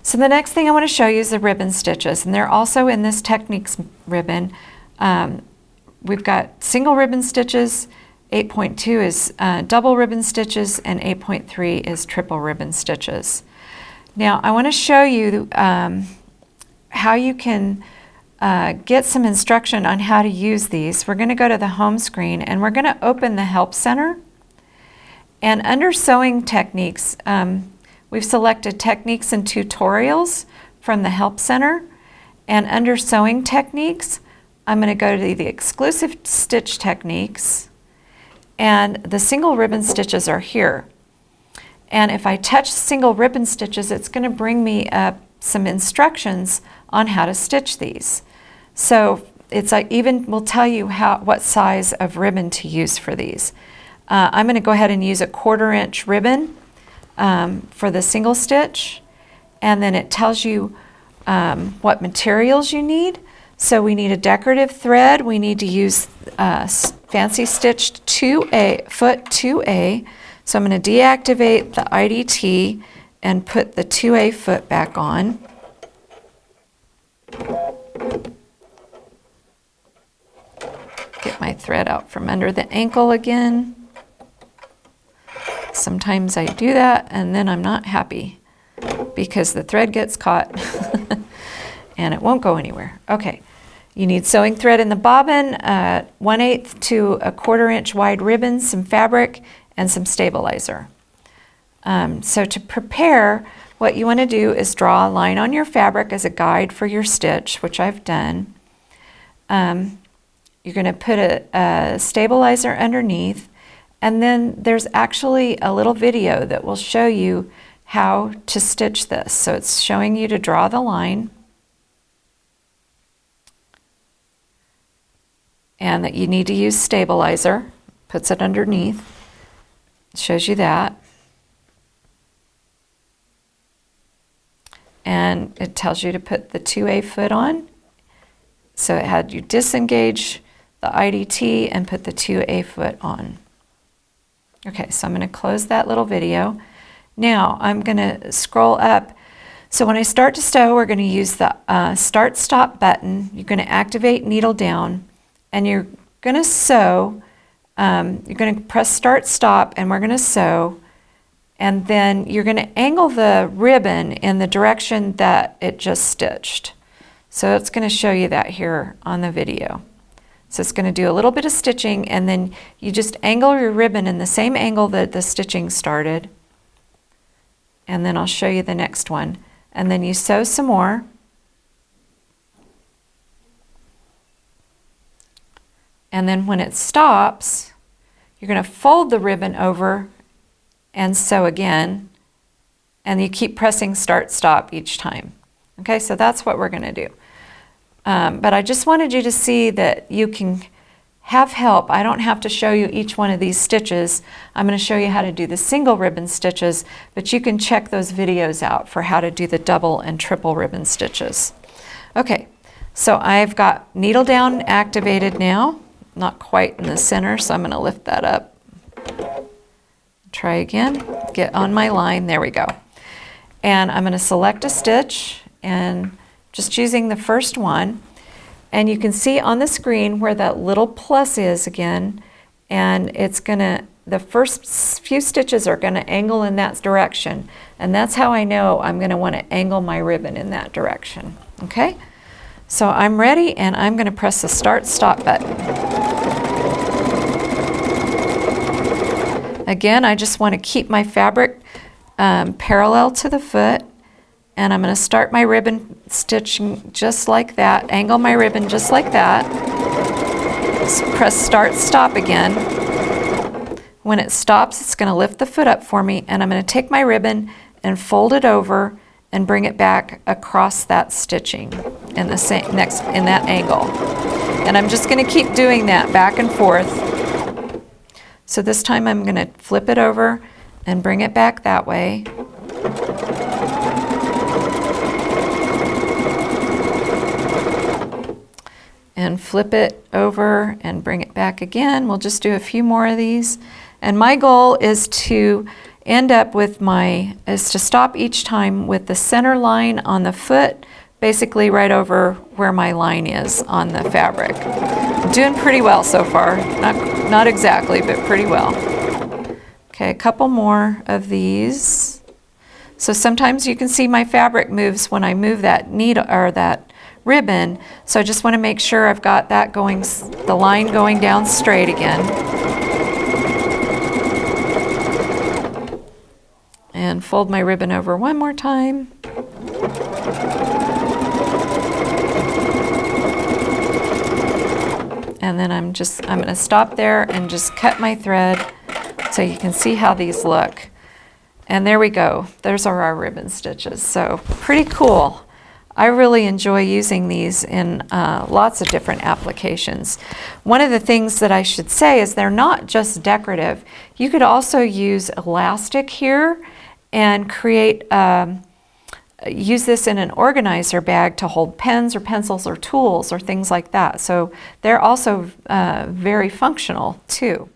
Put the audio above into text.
So the next thing I want to show you is the ribbon stitches, and they're also in this Techniques ribbon. We've got single ribbon stitches, 8.2 is double ribbon stitches, and 8.3 is triple ribbon stitches. Now I want to show you how you can get some instruction on how to use these. We're going to go to the home screen and we're going to open the Help Center. And under Sewing Techniques, we've selected Techniques and Tutorials from the Help Center. And under Sewing Techniques, I'm going to go to the Exclusive Stitch Techniques, and the single ribbon stitches are here. And if I touch single ribbon stitches, it's going to bring me up some instructions on how to stitch these. So it's even will tell you what size of ribbon to use for these. I'm going to go ahead and use a 1/4 inch ribbon for the single stitch, and then it tells you what materials you need. So we need a decorative thread. We need to use Fancy Stitched 2A, foot 2A. So I'm going to deactivate the IDT and put the 2A foot back on. Get my thread out from under the ankle again. Sometimes I do that and then I'm not happy because the thread gets caught and it won't go anywhere. Okay, you need sewing thread in the bobbin, 1/8 to a 1/4 inch wide ribbon, some fabric, and some stabilizer. So to prepare, what you want to do is draw a line on your fabric as a guide for your stitch, which I've done. You're going to put a stabilizer underneath, and then there's actually a little video that will show you how to stitch this. So it's showing you to draw the line, and that you need to use stabilizer. Puts it underneath. Shows you that. And it tells you to put the 2A foot on. So it had you disengage the IDT and put the 2A foot on. Okay, so I'm going to close that little video. Now I'm going to scroll up. So when I start to sew, we're going to use the Start Stop button. You're going to activate needle down, and you're going to sew. You're going to press Start Stop, and we're going to sew. And then you're going to angle the ribbon in the direction that it just stitched. So it's going to show you that here on the video. So it's going to do a little bit of stitching, and then you just angle your ribbon in the same angle that the stitching started. And then I'll show you the next one. And then you sew some more. And then when it stops, you're going to fold the ribbon over and sew again, and you keep pressing Start Stop each time. Okay, so that's what we're going to do. But I just wanted you to see that you can have help. I don't have to show you each one of these stitches. I'm going to show you how to do the single ribbon stitches, but you can check those videos out for how to do the double and triple ribbon stitches. Okay, so I've got needle down activated now. Not quite in the center, so I'm going to lift that up. Try again, get on my line, there we go. And I'm going to select a stitch and just using the first one. And you can see on the screen where that little plus is again, and it's going to, the first few stitches are going to angle in that direction. And that's how I know I'm going to want to angle my ribbon in that direction. Okay? So I'm ready, and I'm going to press the Start Stop button. Again, I just want to keep my fabric parallel to the foot, and I'm going to start my ribbon stitching just like that, angle my ribbon just like that. Press Start Stop again. When it stops, it's going to lift the foot up for me, and I'm going to take my ribbon and fold it over and bring it back across that stitching in the same in that angle. And I'm just going to keep doing that back and forth. So this time I'm going to flip it over and bring it back that way. And flip it over and bring it back again. We'll just do a few more of these. And my goal is to end up with is to stop each time with the center line on the foot, basically right over where my line is on the fabric. I'm doing pretty well so far. Not exactly, but pretty well. Okay, a couple more of these. So sometimes you can see my fabric moves when I move that needle or that ribbon. So I just want to make sure I've got that going, the line going down straight again. And fold my ribbon over one more time. And then I'm going to stop there and just cut my thread so you can see how these look. And there we go. Those are our ribbon stitches. So pretty cool. I really enjoy using these in lots of different applications. One of the things that I should say is they're not just decorative. You could also use elastic here and create use this in an organizer bag to hold pens or pencils or tools or things like that. So they're also very functional too.